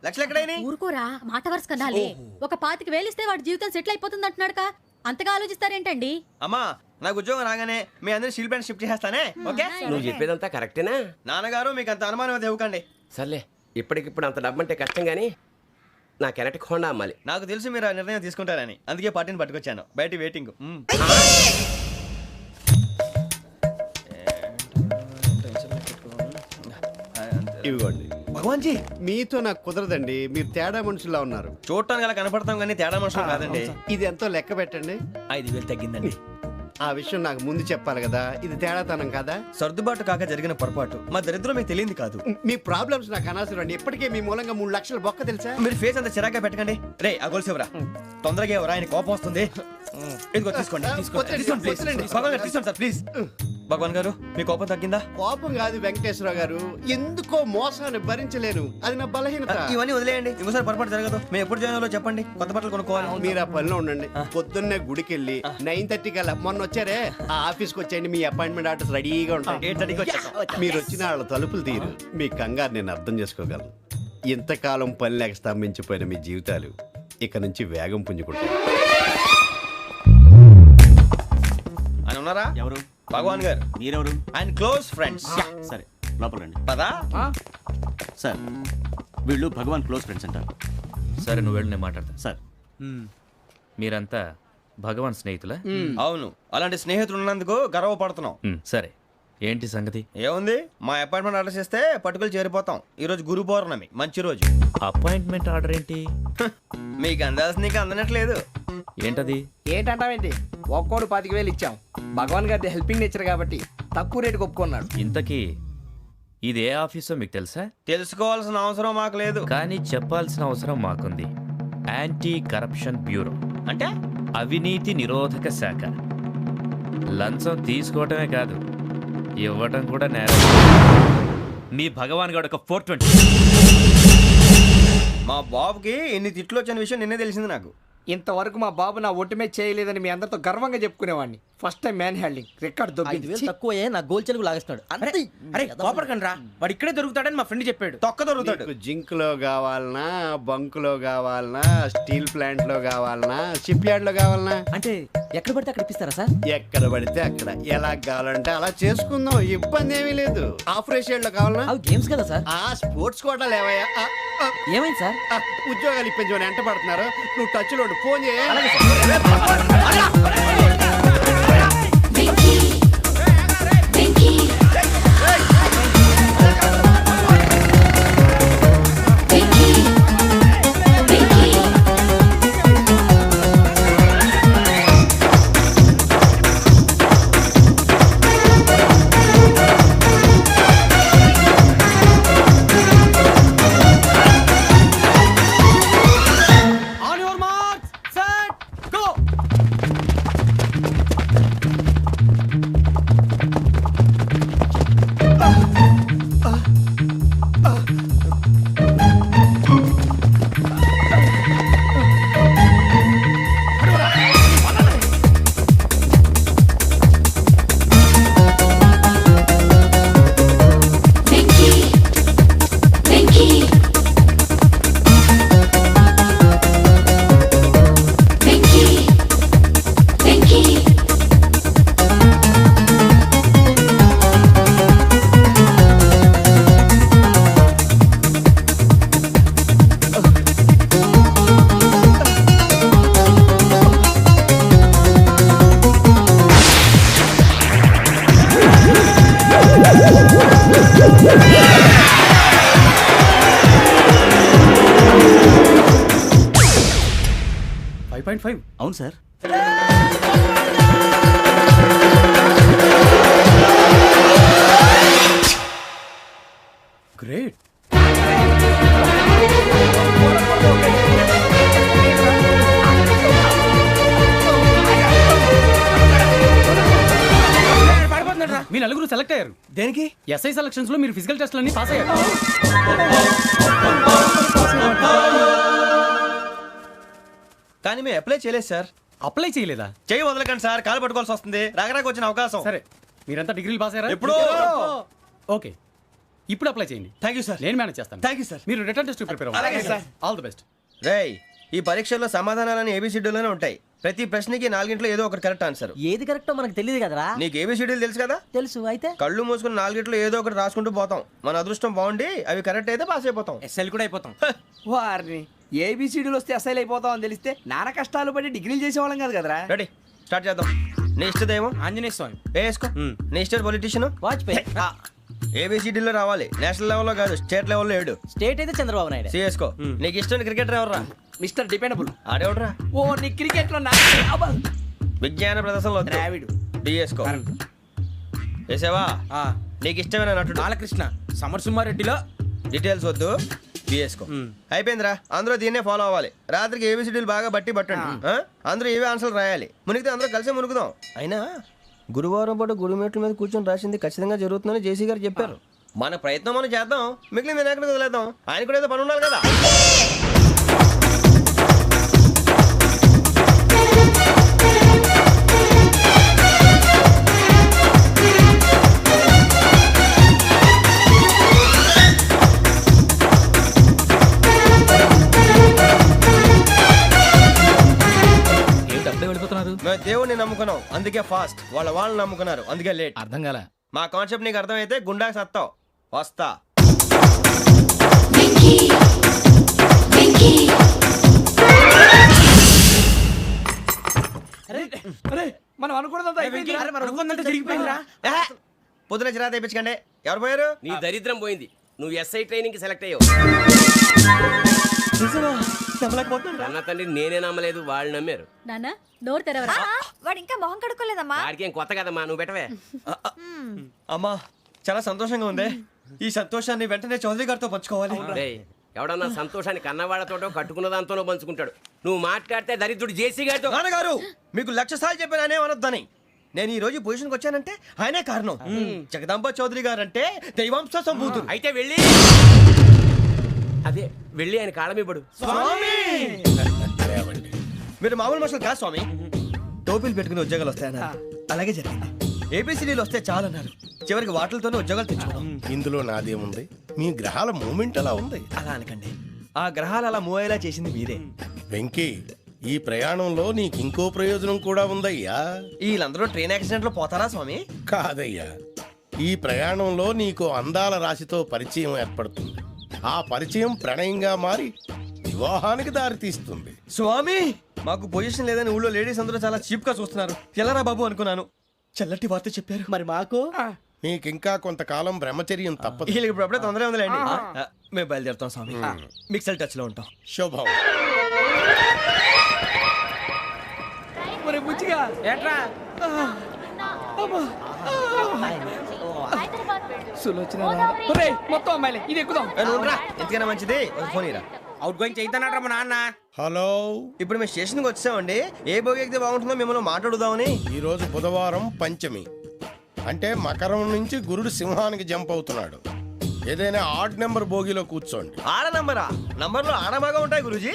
లక్షలు ఎక్కడైనా ఊరుకోరా, మాట వరుస కదాలే. ఒక 25,000 ఇస్తే వాడి జీవితం సెటిల్ అయిపోతుంది అంటున్నాడుగా, అంతగా ఆలోచిస్తారేంటండి? అమ్మా నాకు ఉద్యోగం రాగానే మీ అందరూ స్టీల్ ప్లాంట్ షిఫ్ట్ చేస్తానే. ఓకే, నువ్వు చెప్పేదంతా కరెక్టేనా? నాన్నగారు మీకు అంత అనుమానం అయితే ఇవ్వకండి. సర్లే, ఇప్పటికిప్పుడు అంత డబ్బు అంటే కష్టం కానీ నా కెనటిక్ హోండా అమ్మాలి. నాకు తెలుసు మీరు ఆ నిర్ణయం తీసుకుంటారని, అందుకే పార్టీని పట్టుకొచ్చాను. బయట వెయిటింగ్. ఇవ్వండి. భగవాన్ జీ, మీతో నాకు కుదరదండి, మీరు తేడా మనుషుల్లా ఉన్నారు. చూడటానికి అలా కనపడతాం కానీ తేడా మనుషులు కాదండి. ఇది ఎంతో లెక్క పెట్టండి. 5,000 తగ్గిందండి. ఆ విషయం నాకు ముందు చెప్పాలి కదా, ఇది తేడాతనం కదా. సర్దుబాటు కాక జరిగిన పొరపాటు. మా దరిద్రం మీకు తెలియంది కాదు. మీ ప్రాబ్లమ్స్ నాకు అనవసరం అండి. ఇప్పటికే మీ మూలంగా 3 లక్షల బొక్క తెలుసా. మీరు ఫేస్ అంత చిరాగ్గా పెట్టకండి. రే ఆ గొలుసేవరా, తొందరగా ఎవరా, ఆయన కోపం వస్తుంది. ఇదిగో తీసుకోండి. వద్దండి, వద్దండి. భగవాన్ గారు తీసుకోండి సార్ ప్లీజ్. భగవాన్ గారు మీ కోపం తగ్గిందా? కోపం కాదు వెంకటేశ్వర గారు, ఎందుకో మోసాన్ని భరించలేను, అది నా బలహీనత. ఇవన్నీ వదిలేయండి, ఇంకోసారి పొరపాటు జరగదు. మేము ఎప్పుడు జాయిన్ అవ్వాలో చెప్పండి, కొత్త బట్టలు కొనుక్కోవాలి. మీరు ఆ పనిలో ఉండండి. పొద్దున్నే గుడికి వెళ్ళి 9:30 కల్లా, మొన్న వచ్చారే ఆ ఆఫీస్కి వచ్చేయండి. మీ అపాయింట్మెంట్ ఆర్డర్స్ రెడీగా ఉంటాయి. 8:30కి వచ్చేస్తాం. మీరు వచ్చిన వాళ్ళ తలుపులు తీరు. మీ కంగారు నేను అర్థం చేసుకోగలను. ఇంతకాలం పని లేక స్తంభించిపోయిన మీ జీవితాలు ఇక నుంచి వేగం పుంజుకుంటాయి. ఆయన ఉన్నారా? ఎవరు? భగవాన్ గారు. మీరెవరు? ఆయన క్లోజ్ ఫ్రెండ్స్. సరే లోపల రండి. పదా సార్ వీళ్ళు భగవాన్ క్లోజ్ ఫ్రెండ్స్ అంటారు. సరే నువ్వు వెళ్ళి నేను మాట్లాడతా. సార్ మీరంతా భగవాన్ స్నేహితులా? అవును, అలాంటి స్నేహితులు ఉన్నందుకు గర్వపడుతున్నాం. సరే ఏంటి సంగతి? ఏముంది, మా అపాయింట్మెంట్ ఆర్డర్ చేస్తే పట్టుకులు చేరిపోతాం. ఈ రోజు గురు పౌర్ణమి, మంచి రోజు. అపాయింట్మెంట్ ఆర్డర్ ఏంటి? మీకు అందాల్సిన నీకు అందనట్లేదు. ఏంటది? ఏంటంటావేంటి? ఒక్కోడు 25,000 ఇచ్చాం. భగవాన్ గారి హెల్పింగ్ నేచర్ కాబట్టి తక్కువ రేటుకి ఒప్పుకున్నాడు. ఇంతకీ ఇది ఏ ఆఫీసో మీకు తెలుసా? తెలుసుకోవాల్సిన అవసరం మాకు లేదు. కానీ చెప్పాల్సిన అవసరం మాకుంది. యాంటీ కరప్షన్ బ్యూరో, అంటే అవినీతి నిరోధక శాఖ. లంచం తీసుకోవటమే కాదు, ఇవ్వటం కూడా నేరం. మీ భగవాన్ గారు ఒక 420. మా బాబుకి ఎన్ని తిట్లు వచ్చిన విషయం నిన్నే తెలిసింది నాకు. ఇంతవరకు మా బాబు నా ఒట్టుమే చేయలేదని మీ అందరితో గర్వంగా చెప్పుకునేవాడిని. First time man handling record దొబ్బింది. తక్కువ నా గోల్ చెలుగు లాగేస్తున్నాడు. అరే కోపడకండి రా, వాడు ఇక్కడే దొరుకుతాడని మా ఫ్రెండ్ చెప్పాడు. తొక్క దొరుకుతాడు. మీకు జింక్ లో కావాలనా, బంక్ లో కావాలనా, స్టీల్ ప్లాంట్ లో కావాలనా, షిప్ యార్డ్ లో కావాలనా? అంటే ఎక్కడ పడితే అక్కడ ఇప్పిస్తారా సార్? ఎక్కడ పడితే అక్కడ, ఎలా కావాలంటే అలా చేసుకుందాం, ఇబ్బంది ఏమీ లేదు. ఆఫరేషియడ్ లో కావాలనా? అవి గేమ్స్ కదా సార్. ఆ స్పోర్ట్స్ కోటా లేవయ్యా. ఏమైంది సార్? ఉద్యోగాలు ఇప్పించమని ఎంట పడుతున్నారు. నువ్వు టచ్ లో ఫోన్ చేయ. అవును సార్. గ్రేట్. మీ నలుగురు సెలెక్ట్ అయ్యారు. దేనికి? ఎస్ఐ సెలక్షన్స్ లో మీరు ఫిజికల్ టెస్ట్ అన్ని పాస్ అయ్యారు. కానీ మేము అప్లై చేయలేదు సార్. అప్లై చేయలేదా? చేయి వదలకండి సార్, కాలు పట్టుకోవాల్సి వస్తుంది. రాగరాకు వచ్చిన అవకాశం. సరే మీరంతా డిగ్రీలు పాస్ అయ్యారా? ఎప్పుడో. ఓకే, ఇప్పుడు అప్లై చేయండి. Thank you sir. నేను మేనేజ్ చేస్తాను. Thank you sir. మీరు రిటర్న్ టెస్ట్ ప్రిపేర్ అలాగే అవ్వండి. సార్. All the best. రేయ్, ఈ పరీక్షల్లో సమాధానాలని ఏబిసిడ్యూల్లోనే ఉంటాయి. ప్రతి ప్రశ్నకి 4 ఏదో ఒకటి కరెక్ట్ ఆన్సర్. ఏది కరెక్టో మనకు తెలియదు కదరా. నీకు ఏబిసిడ్యూల్ తెలుసు కదా. తెలుసు. అయితే కళ్ళు మూసుకుని 4 ఏదో ఒకటి రాసుకుంటూ పోతాం. మన అదృష్టం బాగుండి అవి కరెక్ట్ అయితే పాస్ అయిపోతాం. ఎస్ఎల్ కూడా అయిపోతాం. వారిని ఏబిసిడీలు వస్తే అసైల్ అయిపోతాం అని తెలిస్తే నాన్న కష్టాలు పడి డిగ్రీలు చేసేవాళ్ళం కాదు కదరా. రెడీ, స్టార్ట్ చేద్దాం. నీ ఇష్టదేమో ఆంజనేయ స్వామి. వేసుకో. నీ ఇష్ట పొలిటీషియన్ వాజ్పేయి. ఏబిసిడీలో రావాలి. నేషనల్ లెవెల్లో కాదు, స్టేట్ లెవెల్లో 7. స్టేట్ అయితే చంద్రబాబు నాయుడు. సిఎస్కో. నీకు ఇష్టం క్రికెటర్ ఎవర్రా? Mister dependable. ఆడేవడరా? ఓ నీ క్రికెట్ లో విజ్ఞాన ప్రదర్శనలో ద్రావిడు. డిఎస్కో. వేసావా? నీకు ఇష్టమైన నటుడు? బాలకృష్ణ. సమర్ సుమారెడ్డిలో డీటెయిల్స్ వద్దు, బిఎస్కో. అయిపోయిందిరా. అందరూ దీన్నే ఫాలో అవ్వాలి. రాత్రికి ఏబిసిడీలు బాగా బట్టి పట్టండి. అందరూ ఏవే ఆన్సర్లు రాయాలి. మునిగితే అందరూ కలిసి మునుగుదాం. అయినా గురువారం పాటు గురుమేట్ల మీద కూర్చొని రాసింది ఖచ్చితంగా జరుగుతుందని జేసీ గారు చెప్పారు. మన ప్రయత్నం మనం చేద్దాం, మిగిలింది నేను ఎక్కడ వదిలేద్దాం. ఆయన కూడా ఏదో పని ఉండాలి కదా. మేము దేవుడిని నమ్ముకున్నాం, అందుకే ఫాస్ట్. వాళ్ళని నమ్ముకున్నారు, అందుకే లేట్. అర్థం కాల. మా కాన్సెప్ట్ నీకు అర్థమైతే గుండా సత్తావు. వస్తా. మనం అనుకున్నదంతా జరిగిపోయిందిరా. పొద్దున చిరా తెప్పించకండి. ఎవరు పోయారు? నీ దరిద్రం పోయింది. నువ్వు ఎస్ఐ ట్రైనింగ్ కి సెలెక్ట్ అయ్యావు. అన్న తండ్రి నేనే నమ్మలేదు, వాళ్ళు నమ్మారు. నాన్న నోరు తెరవరా. వాడు ఇంకా మొహం కడుక్కోలేదమ్మా. వాడికి ఏం కొత్త కదమ్మా, నువ్వు పెట్టవే. అమ్మా, చాలా సంతోషంగా ఉంది. ఈ సంతోషాన్ని వెంటనే చౌదరి గారితో పంచుకోవాలి. డేయ్, ఎవడన్నా సంతోషాన్ని కన్నవాళ్లతోటో కట్టుకున్న దాంతోనో పంచుకుంటాడు. నువ్వు మాట్లాడితే దరిద్రుడు జేసీ గారితో. నాన్నగారు, మీకు 1,00,000 సార్లు చెప్పానే అనొద్దని. నేను ఈ రోజు పొజిషన్కి వచ్చానంటే ఆయనే కారణం. జగదాంబ చౌదరి గారు అంటే దైవాంశ సంభూతుడు. అయితే వెళ్ళి అదే వెళ్ళి ఆయన కాళ్ళమివ్వడు. మీరు మామూలు మనుషులు కాదు స్వామి. టోపీలు పెట్టుకుని ఉద్యోగాలు వస్తాయన్నారు, అలాగే జరిగింది. ఏబిసిడీలు వస్తే చాలన్నారు, చివరికి వాటిలతోనే ఉద్యోగాలు తెచ్చుకున్నాం. ఇందులో నాదేముంది? మీ గ్రహాల మూమెంట్ అలా ఉంది. అలా అనకండి, ఆ గ్రహాలు అలా మూవ్ అయ్యేలా చేసింది మీరే. వెంకీ, ఈ ప్రయాణంలో నీకు ఇంకో ప్రయోజనం కూడా ఉందయ్యా. వీళ్ళందరూ ట్రైన్ యాక్సిడెంట్ లో పోతారా స్వామి? కాదయ్యా, ఈ ప్రయాణంలో నీకు అందాల రాశితో పరిచయం ఏర్పడుతుంది. ఆ పరిచయం ప్రణయంగా మారి వివాహానికి దారితీస్తుంది. స్వామి, మాకు పొజిషన్ లేదని ఊళ్ళో లేడీస్ అందరూ చాలా చీప్ గా చూస్తున్నారు. ఎలారా బాబు అనుకున్నాను. చల్లటి వార్త చెప్పారు. మరి మాకు నీకింకా కొంతకాలం బ్రహ్మచర్యం తప్పదు. వీళ్ళకి ఇప్పుడు అప్పుడే తొందరగా ఉందిలేండి. మేము బయలుదేరుతాం స్వామి. మిక్సెల్ టచ్ లో ఉంటాం. శుభం. మొత్తం అమ్మాయిలే, ఇది ఎక్కుదాం. ఎందుకైనా మంచిది ఒక ఫోన్ ఇరా. అవుట్ గోయింగ్ చేద్దానట్రా మా నాన్న. హలో, ఇప్పుడు మేము స్టేషన్కి వచ్చామండి. ఏ బోగి ఎక్కితే బాగుంటుందో మిమ్మల్ని మాట్లాడుదామని. ఈరోజు బుధవారం పంచమి, అంటే మకరం నుంచి గురుడు సింహానికి జంప్ అవుతున్నాడు. ఏదైనా ఆడ్ నెంబర్ బోగిలో కూర్చోండి. ఆడ నంబరా? నంబర్లో ఆడమాగా ఉంటాయి గురూజీ.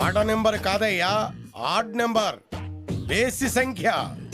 ఆడ నెంబర్ కాదయ్యా, ఆడ్ నెంబర్, బేసి సంఖ్య.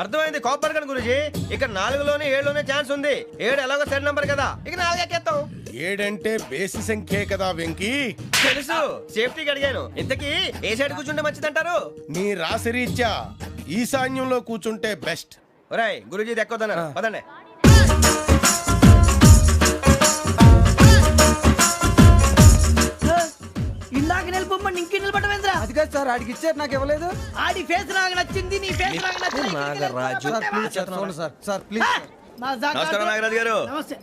అర్థమైంది, కాపర్ కానీ గురూజీ. ఇక్కడ 4లోనే 7లోనే ఛాన్స్ ఉంది. 7 ఎలాగో సెడ్ నంబర్ కదా, ఇక 4 ఎక్కేస్తాం. 7 అంటే బేసి సంఖ్యే కదా వెంకీ. తెలుసు, సేఫ్టీకి అడిగాను. ఇంతకీ ఏ సైడ్ కూర్చుంటే మంచిదంటారు? నీ రాశి రీత్యా ఈశాన్యంలో కూర్చుంటే బెస్ట్. ఒరేయ్, గురూజీ దెక్కొద్దన్నారు, పదండి. ఇందాక నిలబొమ్మని ఇంకే నిలబడమేంద్రా. అది కాదు సార్, ఆడికి ఇచ్చారు, నాకు ఇవ్వలేదు. ఆడి ఫేస్ నాకు నచ్చింది, నీ ఫేస్ నాకు నచ్చింది. Sir please. నమస్కారం నాగరాజు గారు. నమస్తే.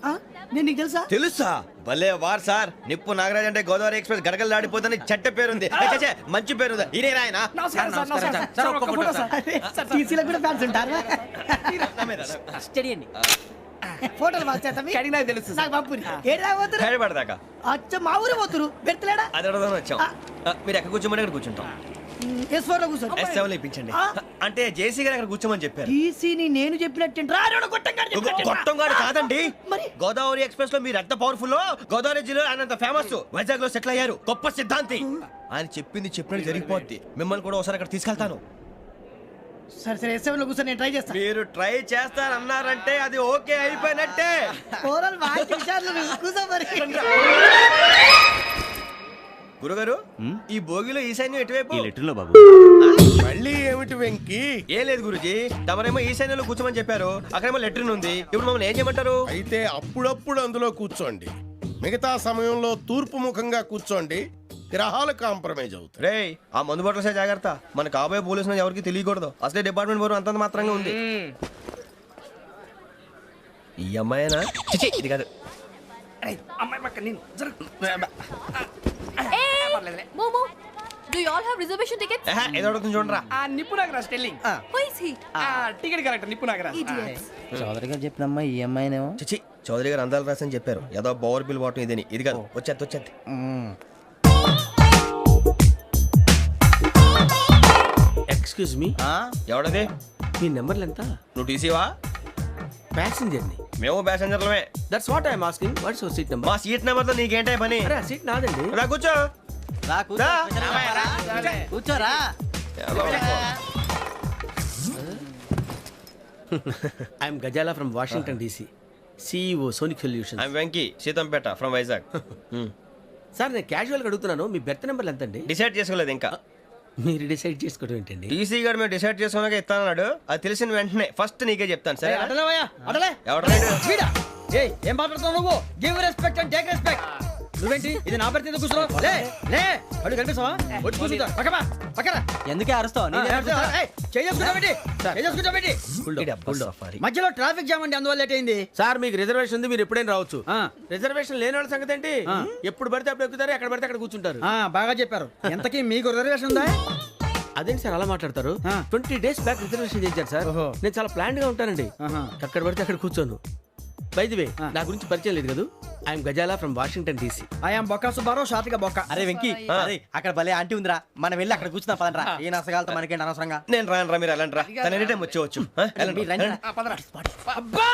నేను నీకు తెలుసా? తెలుసా? భలే వార్ సార్. నిప్పు నాగరాజ్ అంటే గోదావరి ఎక్స్ప్రెస్ గడగలు దాడిపోతుంది చెట్ట పేరుంది. మంచి పేరుంది. ఈయన ఆయన టీసీలో కూడా ఫ్యాన్స్ ఉంటారా? స్టడీ అండి. ఫోటోలు కడిగి నాకు తెలుసు. నాకు పంపుని ఏడా పోతురు? పడదాకా అచ్చ మా ఊరు పోతురు. పెడతలేడా? అది అడగదామని వచ్చాం. మీరు ఎక్కడ కూర్చోమని అక్కడ కూర్చుంటాం. S4 లో కూర్చో. S7 ఇప్పించండి. అంటే జేసీ గారు అక్కడ కూర్చోమని చెప్పారు. టీసీని నేను చెప్పినట్టు గొట్టంగాడు కాదండి. గోదావరి ఎక్స్ప్రెస్ లో మీరు ఎంత పవర్ఫుల్, గోదావరి జిల్లా ఆయన ఫేమస్. వైజాగ్ లో సెటిల్ అయ్యారు, గొప్ప సిద్ధాంతి. ఆయన చెప్పింది చెప్పినట్టు జరిగిపోద్ది. మిమ్మల్ని కూడా ఒకసారి అక్కడ తీసుకెళ్తాను. సరే సరే S7 లో కూర్చొని నేను ట్రై చేస్తాను. మీరు ట్రై చేస్తారన్నారంటే అది ఓకే అయిపోయినట్టే. ఓవరాల్ బాగా చేశారు కూర్చో మరి. గురుగారు ఈ భోగిలో ఈశాన్యం ఎటువైపు? ఈ లెటర్లో బాబు. మళ్ళీ ఏమిటి వెంకీ? ఏం లేదు గురుజీ, తమరేమో ఈశాన్యంలో కూర్చోమని చెప్పారు, అక్కడేమో లెట్రిన్ ఉంది. ఇప్పుడు మమ్మల్ని ఏం చేయమంటారు? అయితే అప్పుడప్పుడు అందులో కూర్చోండి, మిగతా సమయంలో తూర్పు ముఖంగా కూర్చోండి. గ్రహాలు కాంప్రమైజ్ అవుతాయి. రే ఆ మందు బట్టలసే జాగ్రత్త, మన కాబోయే పోలీసులు ఎవరికి తెలియకూడదు. అసలే డిపార్ట్మెంట్ బోరు అంతంత మాత్రంగా ఉంది. ఈ అమ్మాయినా? చిచి, ఇది కాదు. అమ్మాయి పక్క నేను మోమో do you all have reservation tickets? ఏదో అడుగుతుంది చూడరా. Nippu Nagaraj telling. Who is he? Ticket correct Nippu Nagaraj. Chowdary గారు చెప్పినమ్మా ఈ అమ్మాయినేమో. చిచి, చౌదరి గారు అందాలు రాసని చెప్పారు. ఏదో బోర్ బిల్ వాటం ఇదని. ఇది కాదు, వచ్చేది. Excuse me, ఎవడది? మీ నెంబర్లు ఎంత? నువ్వు టీసీవా? ప్యాసింజర్ ని. మేము ప్యాసెంజర్లమే. That's what I'm asking. What's your seat number? మా సీట్ నెంబర్ తో నీకేంటే పని? అరే ఆ సీట్ నాదండి. రా కూర్చో. రా. కూర్చోరా. I'm Ghazala from Washington DC, CEO Sonic Solution. I'm Venky, Seethampeta from Vizag. Sir నేను క్యాజువల్గా అడుగుతున్నాను, మీ బెర్త్ నెంబర్లు ఎంత అండి? డిసైడ్ చేసుకోలేదు ఇంకా. మీరు డిసైడ్ చేసుకోవడం ఏంటండి? టీసీ గారు మేము డిసైడ్ చేసుకున్నాక ఇస్తానన్నాడు. అది తెలిసిన వెంటనే ఫస్ట్ నీకే చెప్తాను. సరే అడలే ఎవరు? ఏం మాట్లాడుతావు నువ్వు? Give respect and take respect. నువ్వేంటి ఇది నా పరిస్థితి కూర్చున్నావు? లే లే అడుగు కనిపిస్తావా? వచ్చి కూర్చుంటా. పక్కన ఎందుకే అరుస్తావు? మధ్యలో ట్రాఫిక్ జామ్ అండి, అందువల్ల లేట్ అయింది. సార్ మీకు రిజర్వేషన్ ఉంది, మీరు ఎప్పుడైనా రావచ్చు. రిజర్వేషన్ లేని వాళ్ళ సంగతి ఏంటి? ఎప్పుడు పడితే అప్పుడు ఎక్కుతారు, ఎక్కడ పడితే అక్కడ కూర్చుంటారు. బాగా చెప్పారు. ఎంతకీ మీకు రిజర్వేషన్ ఉందా? అదేంటి సార్ అలా మాట్లాడతారు? 20 days బ్యాక్ రిజర్వేషన్ చేశారు సార్. నేను చాలా ప్లాన్డ్ గా ఉంటానండి, అక్కడ పడితే అక్కడ కూర్చోను. బై ది వే, నా గురించి పరిచయం లేదు కదా, I'm Ghazala from Washington DC. I'm Bokka Subbarao, షాతిక బొక్క. అరే వెంకీ, అక్కడ భలే ఆంటీ ఉందిరా, మనం వెళ్ళి అక్కడ కూర్చున్నా పదరా. ఏ నసగాలతో మనకేంటి అనవసరంగా. నేను రాను రా, మీరు వెళ్ళండి రా. తన ఎనీ టైం వచ్చేవచ్చు. అబ్బా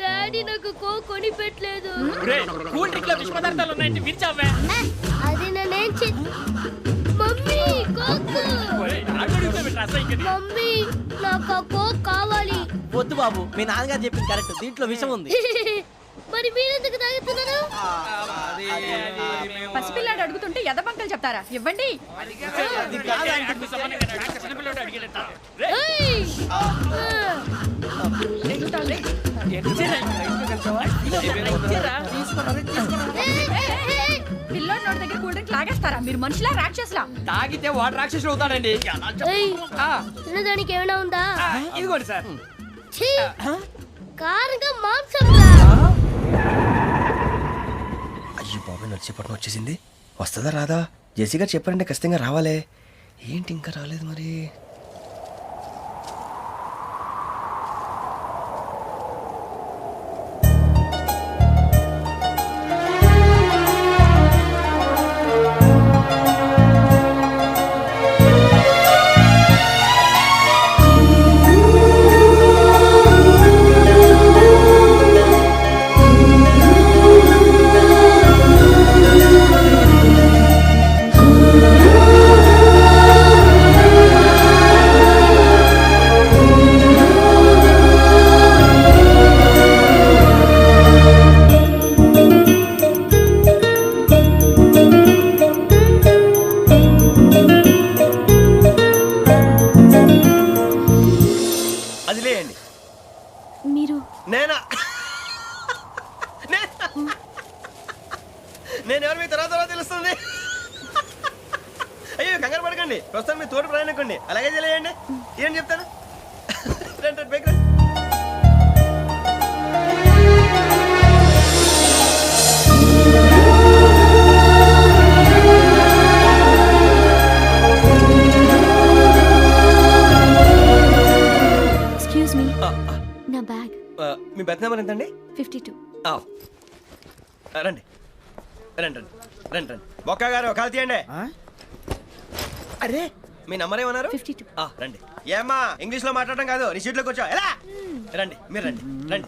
డాడీ నాకు కోక్ కొని పెట్టలేదు. అది నేనేం మమ్మీ కోక్. మమ్మీ నాకు కోక్ కావాలి. వద్దు బాబు, మీ నాన్నగారు చెప్పింది కరెక్ట్, దీంట్లో విషయం ఉంది. మరి మీరెందుకు తాగుతున్నారు? పసిపిల్లాడు అడుగుతుంటే ఎదబంకలు చెప్తారా? ఇవ్వండి. పిల్లోడి నోటి దగ్గర కూల్ డ్రింక్ లాగేస్తారా? మీరు మనుషులా రాక్షసులా? తాగితే వాడు రాక్షసుడు అవుతాడండి. తినడానికి ఏమైనా ఉందా? ఇదిగోండి సార్. కారంగా మాంసం. అయ్యో బాబాయ్, నడిచేపట్నం వచ్చేసింది. వస్తుందా రాదా? జెసి గారు చెప్పారంటే ఖచ్చితంగా రావాలే. ఏంటి ఇంకా రాలేదు మరి? నేను ఎవరు మీ తర్వాత తెలుస్తుంది. అయ్యో కంగారు పడకండి, ప్రస్తుతం మీ తోటి ప్రయాణకండి. అలాగే తెలియండి, ఏం చెప్తాను. రండి బైక్ రండి. ఎక్స్క్యూజ్ మీ, నా బ్యాగ్. మీ బెత్ నెంబర్ ఎంతండి? 52. ఆ. రండి రండి రండి రండి రండి బొక్క గారు కాల్ తీయండి. అరే మీ నంబర్ ఏమన్నారు? 52. రండి. ఏమ్మా ఇంగ్లీష్ లో మాట్లాడడం కాదు, నీ సీట్లో కూర్చో. ఎలా రండి మీరు రండి రండి